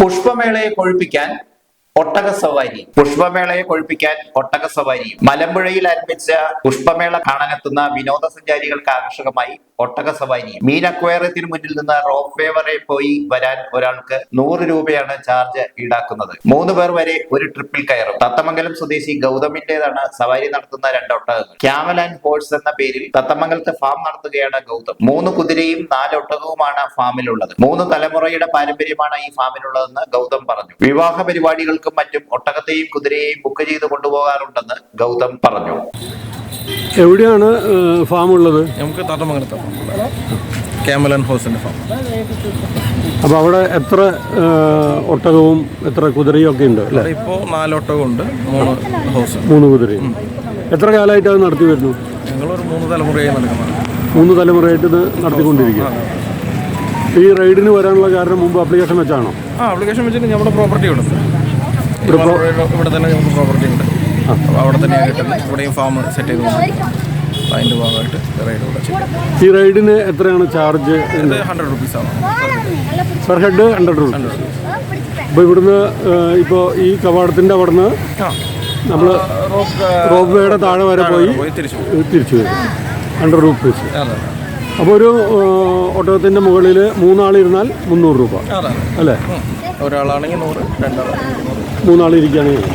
പുഷ്പമേളയെ കൊഴുപ്പിക്കാൻ ഒട്ടക സവാരി. പുഷ്പമേളയെ കൊഴുപ്പിക്കാൻ ഒട്ടക സവാരി. മലമ്പുഴയിൽ ആരംഭിച്ച പുഷ്പമേള കാണാനെത്തുന്ന വിനോദസഞ്ചാരികൾക്ക് ആകർഷകമായി ഒട്ടക സവാരി. മീൻ അക്വേറിയത്തിന് മുന്നിൽ നിന്ന് റോപ്പ് വേ വരെ പോയി വരാൻ ഒരാൾക്ക് 100 രൂപയാണ് ചാർജ് ഈടാക്കുന്നത്. 3 പേർ വരെ ഒരു ട്രിപ്പിൽ കയറും. തത്തമംഗലം സ്വദേശി ഗൗതമിന്റേതാണ് സവാരി നടത്തുന്ന 2 ഒട്ടകങ്ങൾ. ക്യാമൽ ആൻഡ് ഹോഴ്സ് എന്ന പേരിൽ തത്തമംഗലത്ത് ഫാം നടത്തുകയാണ് ഗൗതം. 3 കുതിരയും 4 ഒട്ടകവുമാണ് ഫാമിലുള്ളത്. 3 തലമുറയുടെ പാരമ്പര്യമാണ് ഈ ഫാമിലുള്ളതെന്ന് ഗൗതം പറഞ്ഞു. വിവാഹ പരിപാടികൾക്കും മറ്റും ഒട്ടകത്തെയും കുതിരയെയും ബുക്ക് ചെയ്ത് കൊണ്ടുപോകാറുണ്ടെന്ന് ഗൗതം പറഞ്ഞു. എവിടെയാണ് ഫാം ഉള്ളത്? നമുക്ക് തത്തമംഗലത്ത് ക്യാമൽ ആൻഡ് ഹോഴ്സിന്റെ ഫാം. അപ്പോൾ അവിടെ എത്ര ഒട്ടകവും എത്ര കുതിരയും ഒക്കെ ഉണ്ട് അല്ലേ? ഇപ്പോൾ 4 ഒട്ടകമുണ്ട്, 3 ഹോഴ്സ്, 3 കുതിരയും. എത്ര കാലമായിട്ട് അത് നടത്തി വരുന്നു? ഞങ്ങളൊരു 3 തലമുറയായി നടക്കുന്നത്. 3 തലമുറയായിട്ട് ഇത് നടത്തിക്കൊണ്ടിരിക്കുക. ഈ റൈഡിന് വരാനുള്ള കാരണം മുമ്പ് ആപ്ലിക്കേഷൻ വെച്ചാണോ? ആപ്ലിക്കേഷൻ വെച്ചിട്ട് നമ്മുടെ പ്രോപ്പർട്ടി ഉണ്ട്, ഇവിടെ തന്നെ നമുക്ക് പ്രോപ്പർട്ടി ഉണ്ട്. അപ്പോൾ അവിടെ തന്നെയാണ് കിട്ടുന്നത്. ഇവിടെയും ഫാം സെറ്റ് ചെയ്ത് അപ്പോൾ അതിൻ്റെ ഭാഗമായിട്ട് റൈഡ് ഇവിടെ ചെയ്യും. ഈ റൈഡിന് എത്രയാണ് ചാർജ്? 100 റുപ്പീസാണ് പെർ ഹെഡ്. 100 റുപ്പീസ്. അപ്പോൾ ഇവിടുന്ന് ഇപ്പോൾ ഈ കവാടത്തിൻ്റെ അവിടുന്ന് നമ്മൾ റോപ്പ് വേയുടെ താഴെ വരെ പോയി തിരിച്ചു വരും. 100 റുപ്പീസ്. അപ്പോൾ ഒരു ഒട്ടകത്തിൻ്റെ മുകളിൽ 3 ആളിരുന്നാൽ 300 രൂപ അല്ലേ? ഒരാളാണെങ്കിൽ 100, 2 ആളാണെങ്കിൽ 3 ആളിരിക്കുകയാണെങ്കിൽ